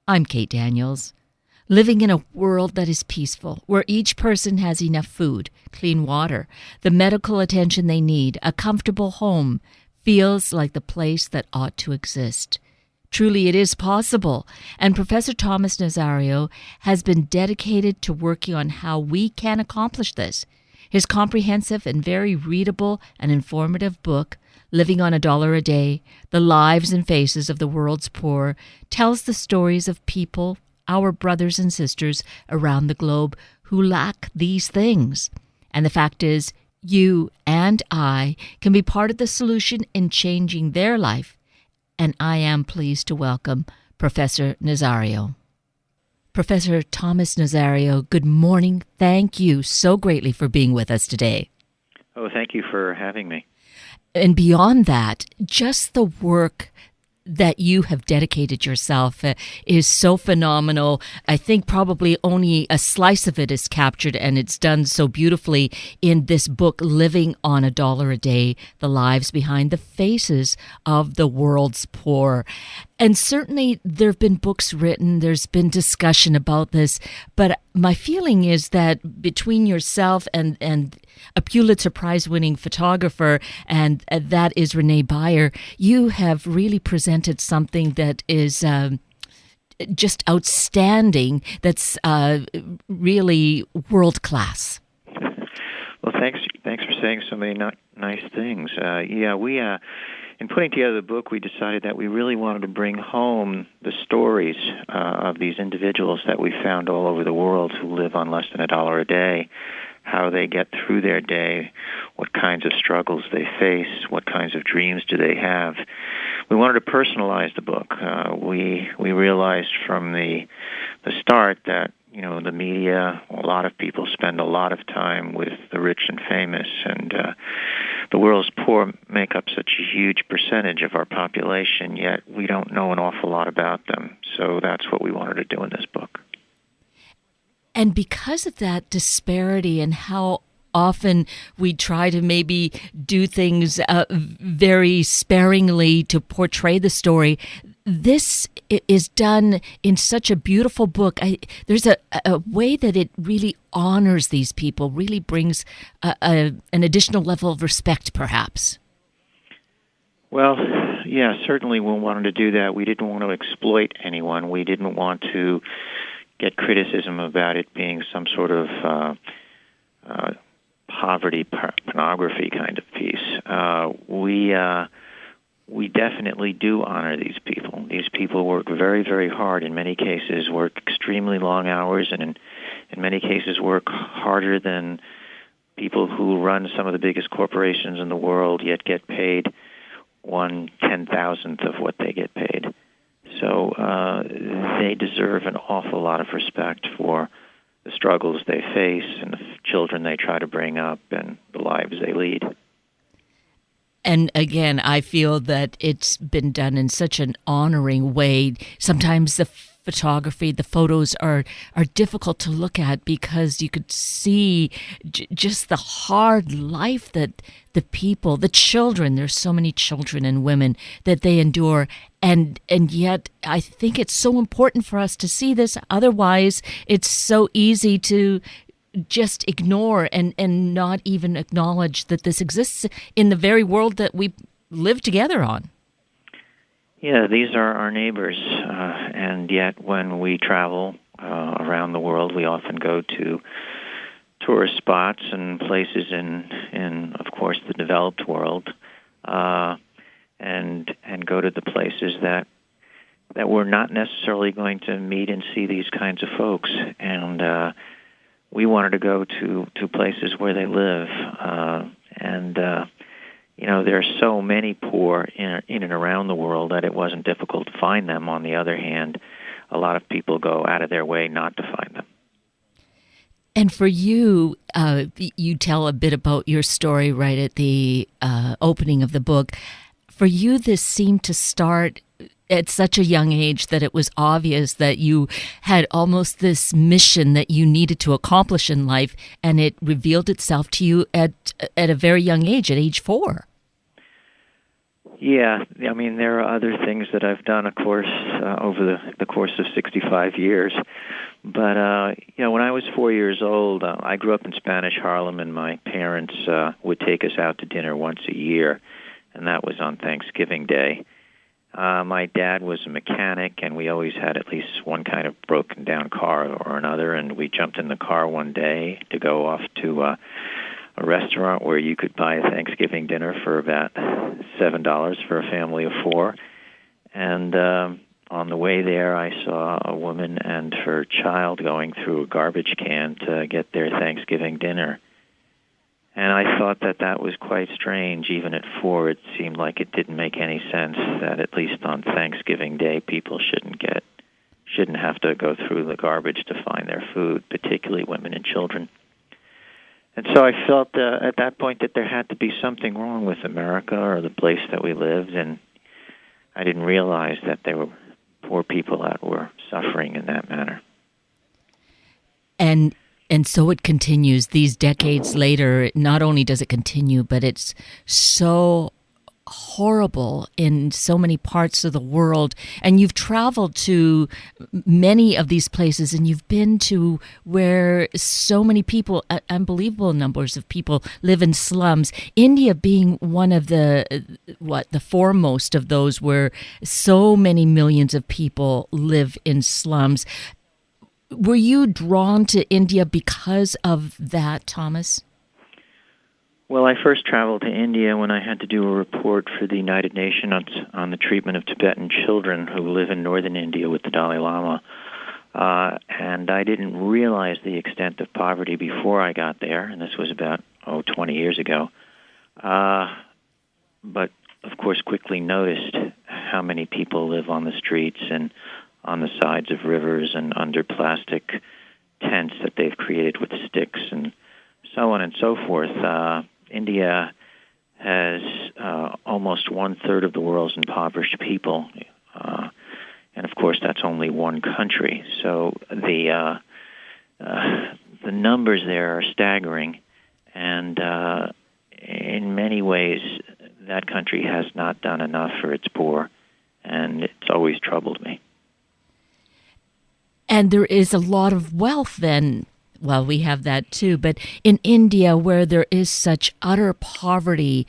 I'm Kate Daniels. Living in a world that is peaceful, where each person has enough food, clean water, the medical attention they need, a comfortable home, feels like the place that ought to exist. Truly, it is possible, and Professor Thomas Nazario has been dedicated to working on how we can accomplish this. His comprehensive and very readable and informative book, Living on $1 a Day, The Lives and Faces of the World's Poor, tells the stories of people, our brothers and sisters around the globe, who lack these things. And the fact is, you and I can be part of the solution in changing their life. And I am pleased to welcome Professor Nazario. Professor Thomas Nazario, good morning. Thank you so greatly for being with us today. Oh, thank you for having me. And beyond that, just the work that you have dedicated yourself is so phenomenal. I think probably only a slice of it is captured, and it's done so beautifully in this book, Living on $1 a Day, The Lives Behind the Faces of the World's Poor. And certainly there have been books written, there's been discussion about this, but my feeling is that between yourself and a Pulitzer Prize-winning photographer, and that is Renee Beyer, you have really presented something that is just outstanding, that's really world-class. Well, thanks for saying so many nice things. In putting together the book, we decided that we really wanted to bring home the stories of these individuals that we found all over the world who live on less than $1 a day, how they get through their day, what kinds of struggles they face, what kinds of dreams do they have. We wanted to personalize the book. We realized from the start that the media, a lot of people spend a lot of time with the rich and famous, and the world's poor make up such a huge percentage of our population, yet we don't know an awful lot about them. So that's what we wanted to do in this book. And because of that disparity and how often we try to maybe do things very sparingly to portray the story, this is done in such a beautiful book. There's a way that it really honors these people, really brings an additional level of respect, perhaps. Well, yeah, certainly we wanted to do that. We didn't want to exploit anyone. We didn't want to get criticism about it being some sort of poverty pornography kind of piece. We definitely do honor these people. These people work very, very hard. In many cases, work extremely long hours, and in many cases work harder than people who run some of the biggest corporations in the world, yet get paid 1/10,000th of what they get paid. So they deserve an awful lot of respect for the struggles they face and the children they try to bring up and the lives they lead. And again, I feel that it's been done in such an honoring way. Sometimes the photography, the photos are difficult to look at because you could see just the hard life that the people, the children, there's so many children and women that they endure. And yet I think it's so important for us to see this. Otherwise, it's so easy to just ignore and not even acknowledge that this exists in the very world that we live together on. Yeah, these are our neighbors, and yet when we travel around the world, we often go to tourist spots and places in of course, the developed world, and go to the places that we're not necessarily going to meet and see these kinds of folks. And we wanted to go to places where they live, there are so many poor in and around the world that it wasn't difficult to find them. On the other hand, a lot of people go out of their way not to find them. And for you, you tell a bit about your story right at the opening of the book. For you, this seemed to start at such a young age that it was obvious that you had almost this mission that you needed to accomplish in life, and it revealed itself to you at a very young age, at age 4. Yeah, I mean, there are other things that I've done, of course, over the course of 65 years. But, when I was 4 years old, I grew up in Spanish Harlem, and my parents would take us out to dinner once a year, and that was on Thanksgiving Day. My dad was a mechanic, and we always had at least one kind of broken-down car or another, and we jumped in the car one day to go off to a restaurant where you could buy a Thanksgiving dinner for about $7 for a family of four. And on the way there, I saw a woman and her child going through a garbage can to get their Thanksgiving dinner. And I thought that was quite strange. Even at 4, it seemed like it didn't make any sense that at least on Thanksgiving Day, people shouldn't have to go through the garbage to find their food, particularly women and children. And so I felt at that point that there had to be something wrong with America or the place that we lived, and I didn't realize that there were poor people that were suffering in that manner. And so it continues these decades later. Not only does it continue, but it's so horrible in so many parts of the world. And you've traveled to many of these places, and you've been to where so many people, unbelievable numbers of people, live in slums. India being one of the foremost of those, where so many millions of people live in slums. Were you drawn to India because of that, Thomas? Well, I first traveled to India when I had to do a report for the United Nations on the treatment of Tibetan children who live in northern India with the Dalai Lama. And I didn't realize the extent of poverty before I got there, and this was about 20 years ago. But, of course, quickly noticed how many people live on the streets and on the sides of rivers and under plastic tents that they've created with sticks and so on and so forth. India has almost one-third of the world's impoverished people, and of course that's only one country. So the numbers there are staggering, and in many ways that country has not done enough for its poor, and it's always troubled me. And there is a lot of wealth then. Well, we have that too. But in India, where there is such utter poverty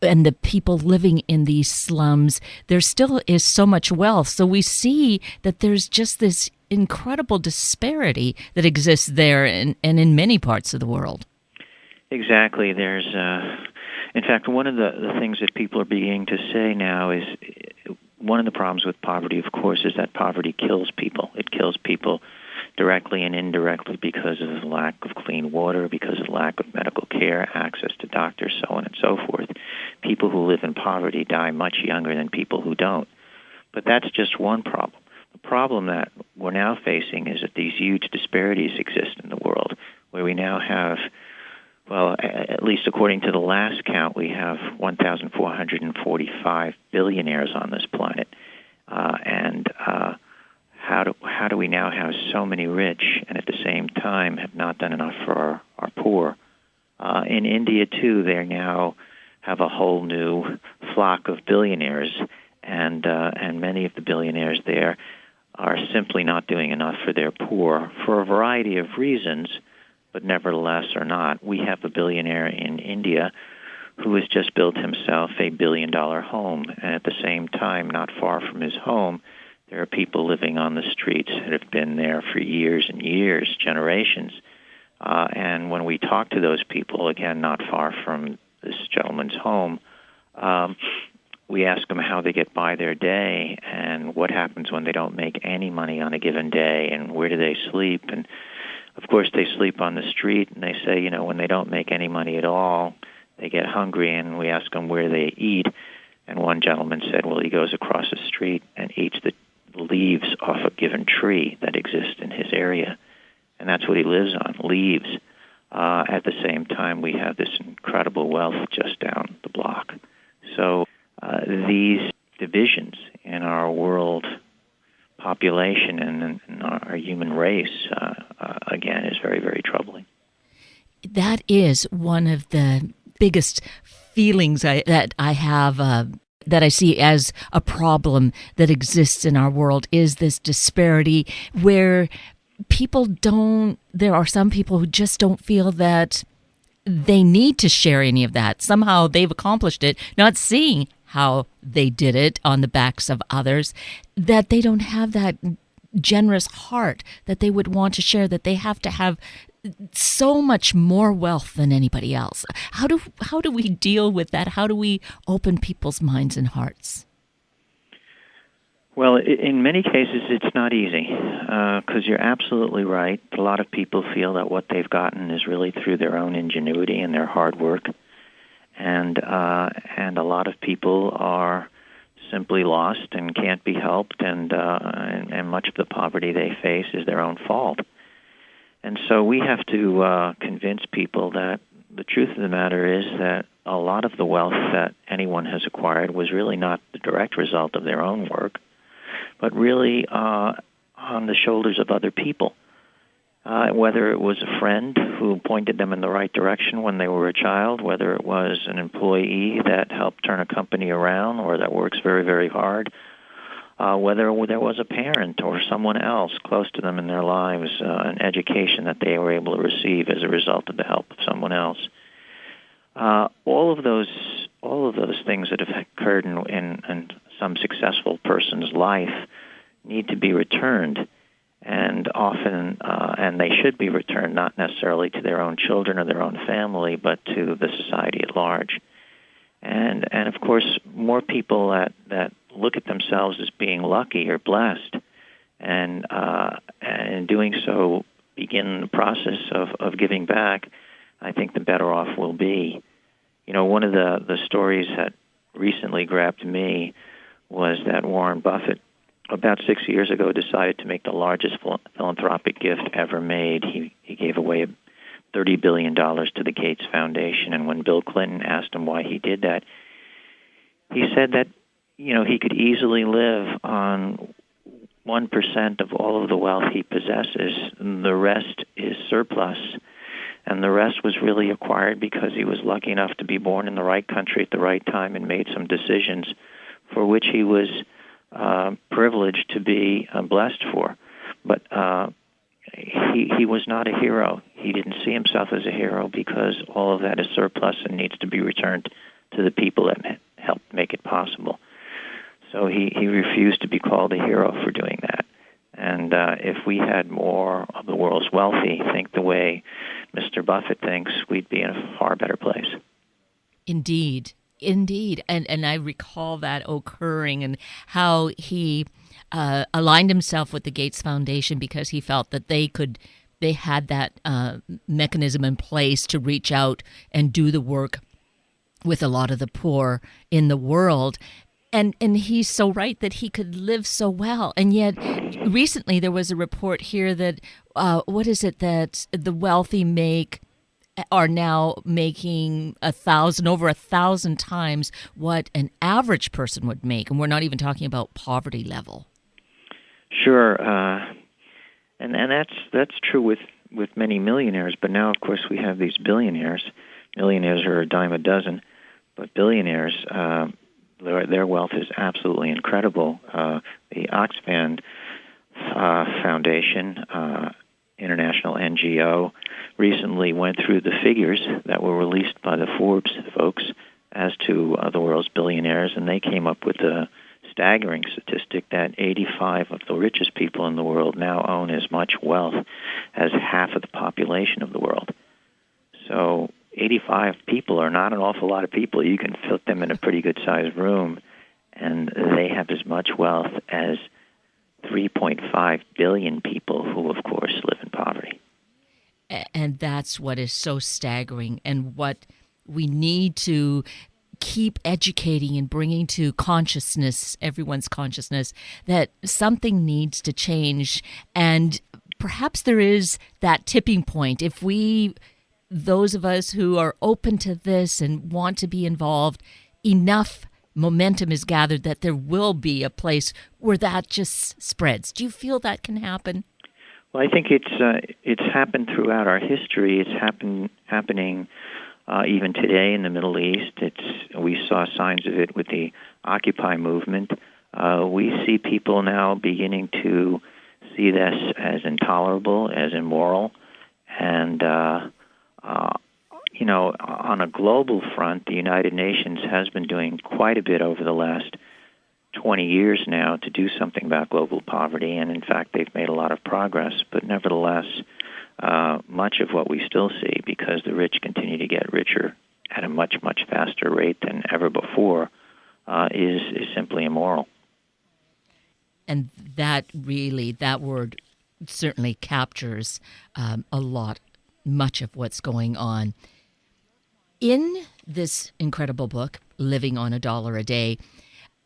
and the people living in these slums, there still is so much wealth. So we see that there's just this incredible disparity that exists there and in many parts of the world. Exactly. There's, in fact, one of the things that people are beginning to say now is one of the problems with poverty, of course, is that poverty kills people. It kills people directly and indirectly because of the lack of clean water, because of the lack of medical care, access to doctors, so on and so forth. People who live in poverty die much younger than people who don't. But that's just one problem. The problem that we're now facing is that these huge disparities exist in the world, where we now have, well, at least according to the last count, we have 1,445 billionaires on this planet. How do we now have so many rich and at the same time have not done enough for our poor? In India, too, they now have a whole new flock of billionaires, and many of the billionaires there are simply not doing enough for their poor for a variety of reasons, but nevertheless are not. We have a billionaire in India who has just built himself a $1 billion home, and at the same time, not far from his home, there are people living on the streets that have been there for years and years, generations. And when we talk to those people, again, not far from this gentleman's home, we ask them how they get by their day and what happens when they don't make any money on a given day and where do they sleep. And, of course, they sleep on the street, and they say, when they don't make any money at all, they get hungry, and we ask them where they eat. And one gentleman said, well, he goes across the street and eats the leaves off a given tree that exists in his area. And that's what he lives on, leaves. At the same time, we have this incredible wealth just down the block. So these divisions in our world population and our human race, again, is very, very troubling. That is one of the biggest feelings that I have that I see as a problem that exists in our world is this disparity where there are some people who just don't feel that they need to share any of that. Somehow they've accomplished it, not seeing how they did it on the backs of others, that they don't have that generous heart that they would want to share, that they have to have so much more wealth than anybody else. How do we deal with that? How do we open people's minds and hearts? Well, in many cases, it's not easy because you're absolutely right. A lot of people feel that what they've gotten is really through their own ingenuity and their hard work, and a lot of people are simply lost and can't be helped, and much of the poverty they face is their own fault. And so we have to convince people that the truth of the matter is that a lot of the wealth that anyone has acquired was really not the direct result of their own work, but really on the shoulders of other people. Whether it was a friend who pointed them in the right direction when they were a child, whether it was an employee that helped turn a company around or that works very, very hard, whether there was a parent or someone else close to them in their lives, an education that they were able to receive as a result of the help of someone else. All of those things that have occurred in some successful person's life need to be returned, and often, and they should be returned not necessarily to their own children or their own family, but to the society at large. And of course, more people that look at themselves as being lucky or blessed, and in doing so begin the process of giving back, I think the better off we'll be. You know, one of the stories that recently grabbed me was that Warren Buffett, about 6 years ago, decided to make the largest philanthropic gift ever made. He gave away $30 billion to the Gates Foundation, and when Bill Clinton asked him why he did that, he said that, you know, he could easily live on 1% of all of the wealth he possesses, and the rest is surplus. And the rest was really acquired because he was lucky enough to be born in the right country at the right time and made some decisions for which he was privileged to be blessed for. But he was not a hero. He didn't see himself as a hero because all of that is surplus and needs to be returned to the people that helped make it possible. So he refused to be called a hero for doing that. And if we had more of the world's wealthy think the way Mr. Buffett thinks, we'd be in a far better place. Indeed. And I recall that occurring and how he aligned himself with the Gates Foundation because he felt that they had that mechanism in place to reach out and do the work with a lot of the poor in the world. And he's so right that he could live so well. And yet recently there was a report here that, what is it that the wealthy are now making over 1,000 times what an average person would make. And we're not even talking about poverty level. Sure. And that's true with many millionaires. But now, of course, we have these billionaires. Millionaires are a dime a dozen. But billionaires, their wealth is absolutely incredible. The Oxfam Foundation, international NGO, recently went through the figures that were released by the Forbes folks as to the world's billionaires, and they came up with a staggering statistic that 85 of the richest people in the world now own as much wealth as half of the population of the world. So 85 people are not an awful lot of people. You can fit them in a pretty good-sized room, and they have as much wealth as 3.5 billion people who, of course, live in poverty. And that's what is so staggering and what we need to keep educating and bringing to consciousness, everyone's consciousness, that something needs to change. And perhaps there is that tipping point. If those of us who are open to this and want to be involved, enough momentum is gathered that there will be a place where that just spreads. Do you feel that can happen? Well, I think it's happened throughout our history. It's happening even today in the Middle East. We saw signs of it with the Occupy movement. We see people now beginning to see this as intolerable, as immoral, and on a global front, the United Nations has been doing quite a bit over the last 20 years now to do something about global poverty, and in fact, they've made a lot of progress. But nevertheless, much of what we still see, because the rich continue to get richer at a much, much faster rate than ever before, is simply immoral. And that word certainly captures much of what's going on. In this incredible book, Living on $1 a Day,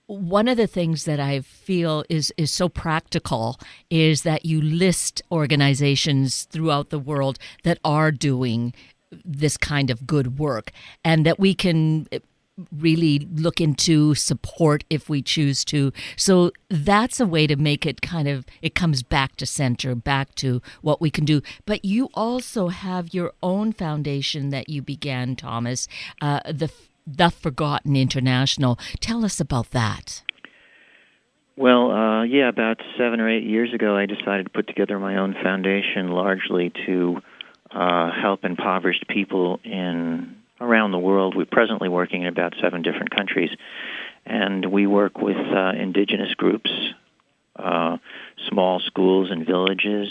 one of the things that I feel is so practical is that you list organizations throughout the world that are doing this kind of good work, and that we can really look into support if we choose to. So that's a way to make it it comes back to center, back to what we can do. But you also have your own foundation that you began, Thomas, the Forgotten International. Tell us about that. Well, about 7 or 8 years ago, I decided to put together my own foundation largely to help impoverished people around the world. We're presently working in about 7 different countries, and we work with indigenous groups, small schools and villages.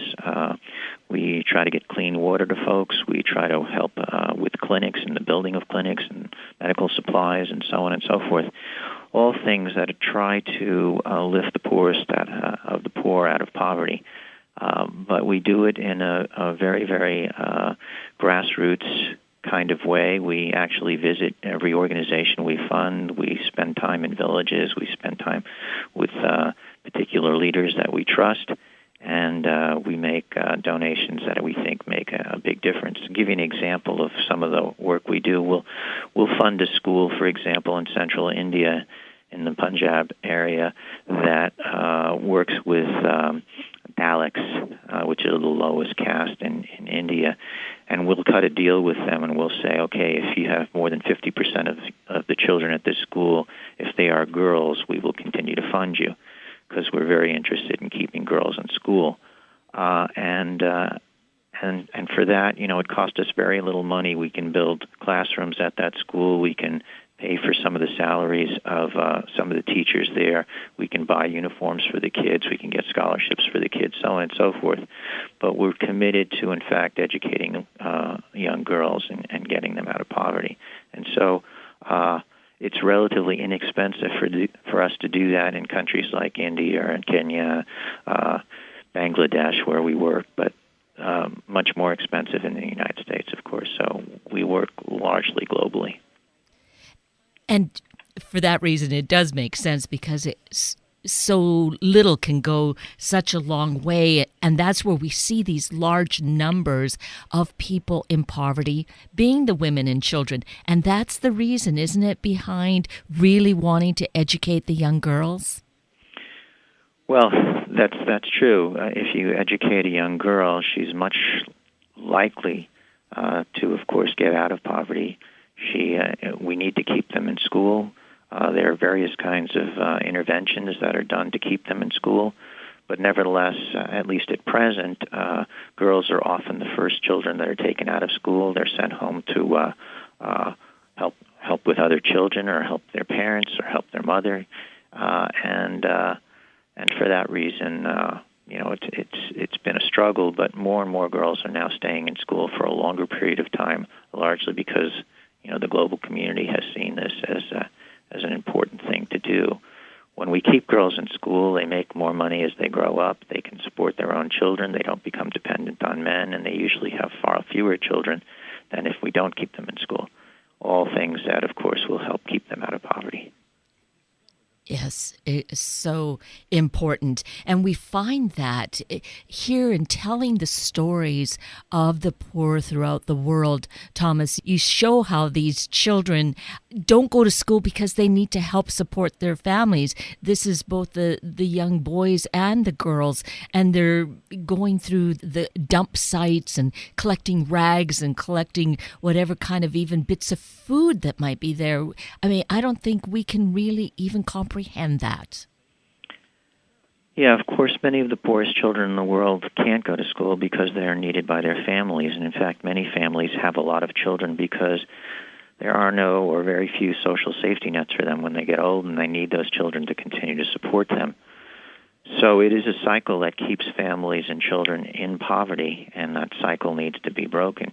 We try to get clean water to folks. We try to help with clinics and the building of clinics and medical supplies and so on and so forth. All things that try to lift the poorest of the poor out of poverty. But we do it in a very, very grassroots kind of way. We actually visit every organization we fund. We spend time in villages. We spend time with particular leaders that we trust, and we make donations that we think make a big difference. To give you an example of some of the work we do, we'll fund a school, for example, in central India, in the Punjab area, that works with Dalits, which are the lowest caste in India, and we'll cut a deal with them, and we'll say, okay, if you have more than 50% of the children at this school, if they are girls, we will continue to fund you, because we're very interested in keeping girls in school. And for that, it cost us very little money. We can build classrooms at that school. We can pay for some of the salaries of some of the teachers there. We can buy uniforms for the kids. We can get scholarships for the kids, so on and so forth. But we're committed to, in fact, educating young girls and getting them out of poverty. And so it's relatively inexpensive for us to do that in countries like India and Kenya, Bangladesh, where we work, but much more expensive in the United States, of course. So we work largely globally. And for that reason, it does make sense, because it's so little can go such a long way. And that's where we see these large numbers of people in poverty being the women and children. And that's the reason, isn't it, behind really wanting to educate the young girls? Well, that's true. If you educate a young girl, she's much likely to, of course, get out of poverty. We need to keep them in school. There are various kinds of interventions that are done to keep them in school, but nevertheless, at least at present, girls are often the first children that are taken out of school. They're sent home to help with other children, or help their parents, or help their mother, and for that reason, it's been a struggle. But more and more girls are now staying in school for a longer period of time, largely because the global community has seen this as an important thing to do. When we keep girls in school, they make more money as they grow up. They can support their own children. They don't become dependent on men, and they usually have far fewer children than if we don't keep them in school. All things that, of course, will help keep them out of poverty. Yes, it is so important. And we find that here in telling the stories of the poor throughout the world, Thomas, you show how these children don't go to school because they need to help support their families. This is both the young boys and the girls, and they're going through the dump sites and collecting rags and collecting whatever kind of even bits of food that might be there. I mean, I don't think we can really even comprehend that. Yeah, of course, many of the poorest children in the world can't go to school because they are needed by their families. And in fact, many families have a lot of children because there are no or very few social safety nets for them when they get old, and they need those children to continue to support them. So it is a cycle that keeps families and children in poverty, and that cycle needs to be broken.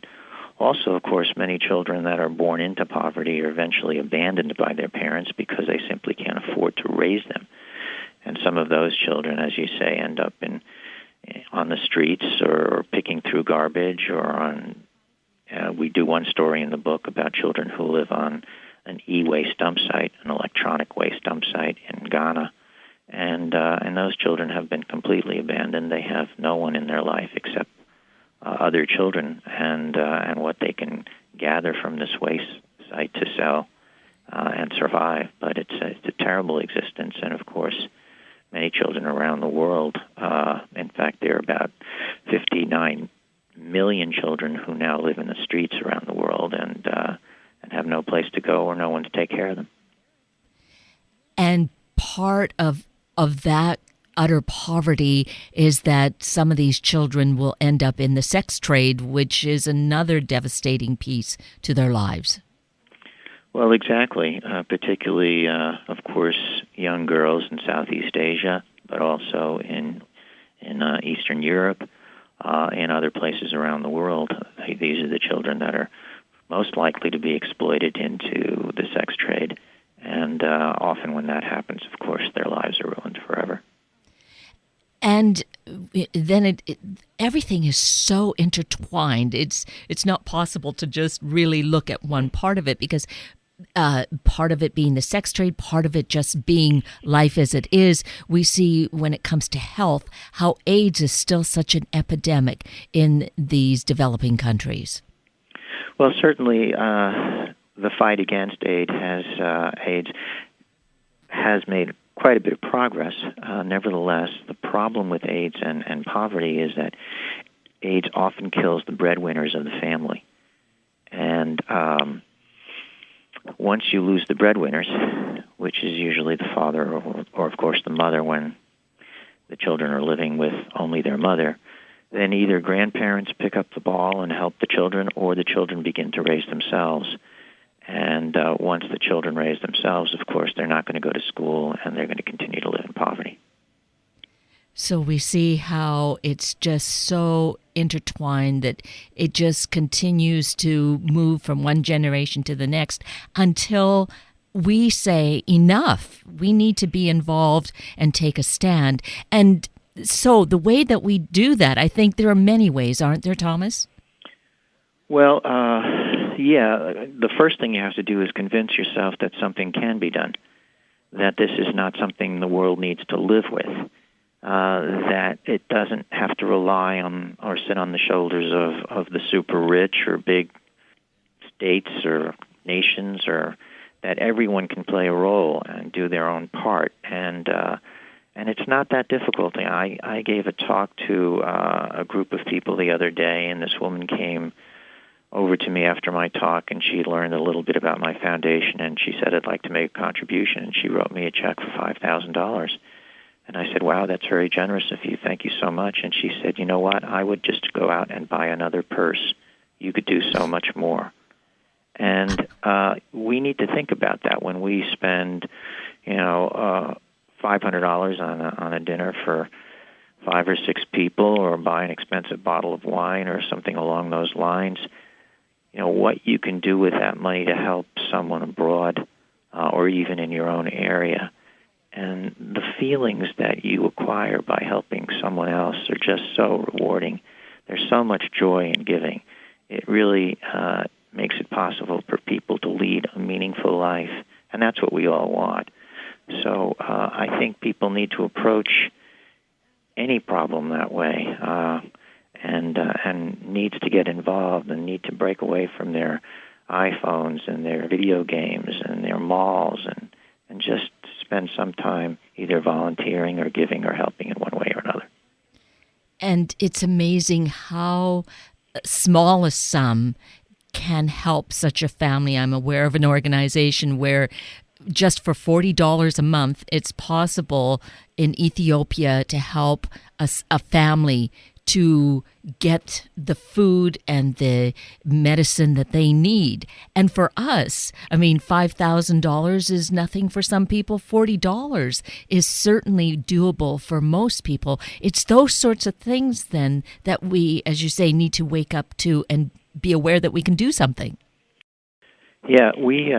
Also, of course, many children that are born into poverty are eventually abandoned by their parents because they simply can't afford to raise them. And some of those children, as you say, end up on the streets or picking through garbage or on... we do one story in the book about children who live on an e-waste dump site, an electronic waste dump site in Ghana. And those children have been completely abandoned. They have no one in their life except other children and what they can gather from this waste site to sell and survive. But it's a terrible existence, and of course, many children around the world, in fact, there are about 59 million children who now live in the streets around the world and have no place to go or no one to take care of them. And part of that utter poverty is that some of these children will end up in the sex trade, which is another devastating piece to their lives. Well, exactly. Particularly, of course, young girls in Southeast Asia, but also in Eastern Europe, and other places around the world. These are the children that are most likely to be exploited into the sex trade. And often when that happens, of course, their lives are ruined forever. And then everything is so intertwined. It's not possible to just really look at one part of it because part of it being the sex trade, part of it just being life as it is. We see when it comes to health how AIDS is still such an epidemic in these developing countries. Well, certainly the fight against AIDS has made quite a bit of progress. Nevertheless, the problem with AIDS and poverty is that AIDS often kills the breadwinners of the family. And once you lose the breadwinners, which is usually the father or of course, the mother when the children are living with only their mother, then either grandparents pick up the ball and help the children or the children begin to raise themselves. And once the children raise themselves, of course, they're not going to go to school and they're going to continue to live in poverty. So we see how it's just so intertwined that it just continues to move from one generation to the next until we say enough. We need to be involved and take a stand. And so the way that we do that, I think there are many ways, aren't there, Thomas? Well, yeah. The first thing you have to do is convince yourself that something can be done, that this is not something the world needs to live with. That it doesn't have to rely on or sit on the shoulders of the super rich or big states or nations, or that everyone can play a role and do their own part. And it's not that difficult. I gave a talk to a group of people the other day, and this woman came over to me after my talk, and she learned a little bit about my foundation, and she said, "I'd like to make a contribution," and she wrote me a check for $5,000. And I said, "Wow, that's very generous of you. Thank you so much." And she said, "You know what? I would just go out and buy another purse. You could do so much more." And we need to think about that when we spend, $500 on a dinner for 5 or 6 people, or buy an expensive bottle of wine or something along those lines. What you can do with that money to help someone abroad or even in your own area. And the feelings that you acquire by helping someone else are just so rewarding. There's so much joy in giving. It really makes it possible for people to lead a meaningful life, and that's what we all want. So I think people need to approach any problem that way, and needs to get involved and need to break away from their iPhones and their video games and their malls, and just spend some time either volunteering or giving or helping in one way or another. And it's amazing how small a sum can help such a family. I'm aware of an organization where just for $40 a month, it's possible in Ethiopia to help a family to get the food and the medicine that they need. And for us, I mean, $5,000 is nothing for some people. $40 is certainly doable for most people. It's those sorts of things then that we, as you say, need to wake up to and be aware that we can do something. Yeah, we,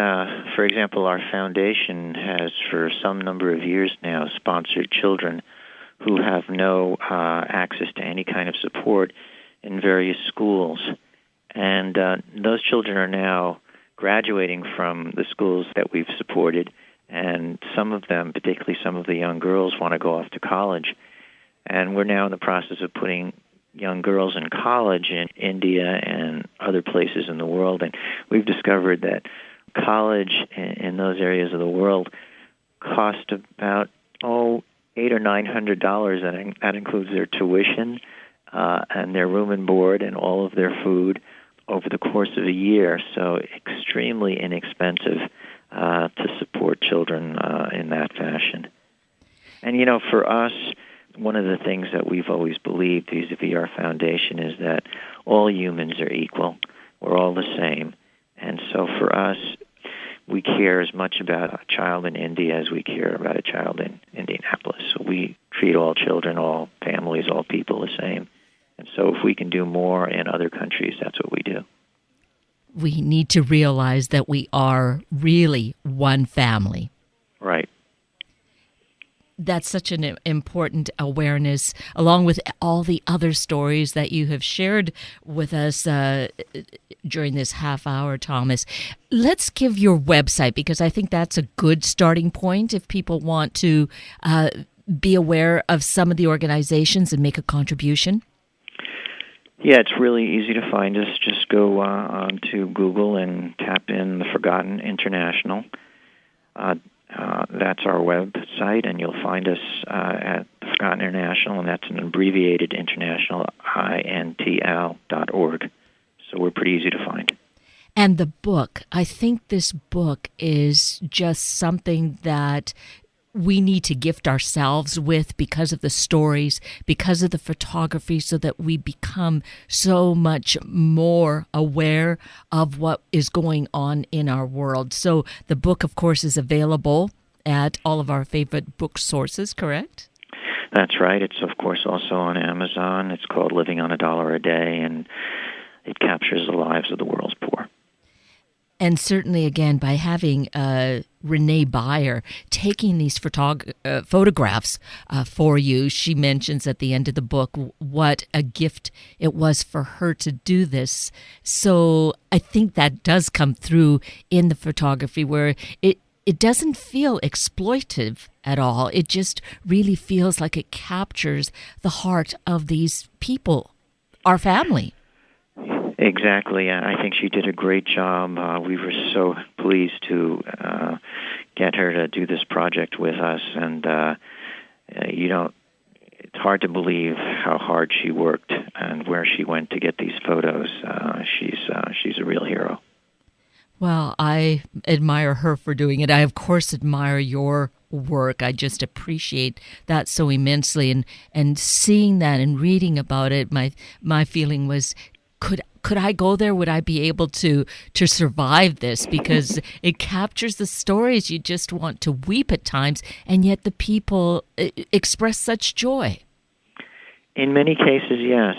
for example, our foundation has for some number of years now sponsored children who have no access to any kind of support in various schools. And those children are now graduating from the schools that we've supported, and some of them, particularly some of the young girls, want to go off to college. And we're now in the process of putting young girls in college in India and other places in the world. And we've discovered that college in those areas of the world cost about, $800 or $900, and that includes their tuition and their room and board and all of their food over the course of a year. So extremely inexpensive to support children in that fashion. And, for us, one of the things that we've always believed vis-a-vis our foundation is that all humans are equal. We're all the same. And so for us, we care as much about a child in India as we care about a child in Indianapolis. So we treat all children, all families, all people the same. And so if we can do more in other countries, that's what we do. We need to realize that we are really one family. Right. That's such an important awareness, along with all the other stories that you have shared with us during this half hour, Thomas. Let's give your website, because I think that's a good starting point if people want to be aware of some of the organizations and make a contribution. Yeah, it's really easy to find us. Just go onto Google and tap in The Forgotten International. That's our website, and you'll find us at The Forgotten International, and that's an abbreviated international, intl.org. So we're pretty easy to find. And the book, I think this book is just something that we need to gift ourselves with because of the stories, because of the photography, so that we become so much more aware of what is going on in our world. So the book, of course, is available at all of our favorite book sources, correct? That's right. It's, of course, also on Amazon. It's called Living on $1 a Day, and it captures the lives of the world's poor. And certainly, again, by having Renee Beyer taking these photographs for you, she mentions at the end of the book what a gift it was for her to do this. So I think that does come through in the photography, where it doesn't feel exploitive at all. It just really feels like it captures the heart of these people, our family. Exactly. I think she did a great job. We were so pleased to get her to do this project with us, and it's hard to believe how hard she worked and where she went to get these photos. She's a real hero. Well, I admire her for doing it. I, of course, admire your work. I just appreciate that so immensely. And seeing that and reading about it, my feeling was, could I go there? Would I be able to survive this? Because it captures the stories. You just want to weep at times, and yet the people express such joy. In many cases, yes.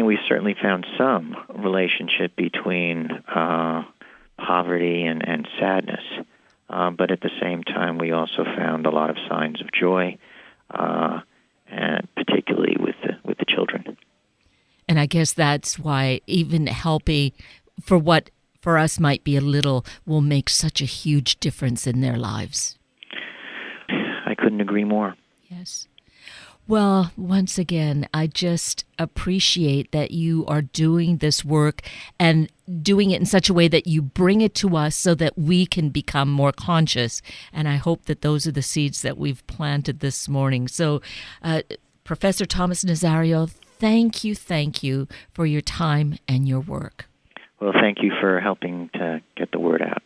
We certainly found some relationship between poverty and sadness. But at the same time, we also found a lot of signs of joy, and particularly with the children. And I guess that's why even helping for what for us might be a little will make such a huge difference in their lives. I couldn't agree more. Yes. Well, once again, I just appreciate that you are doing this work and doing it in such a way that you bring it to us so that we can become more conscious. And I hope that those are the seeds that we've planted this morning. So, Professor Thomas Nazario, thank you for your time and your work. Well, thank you for helping to get the word out.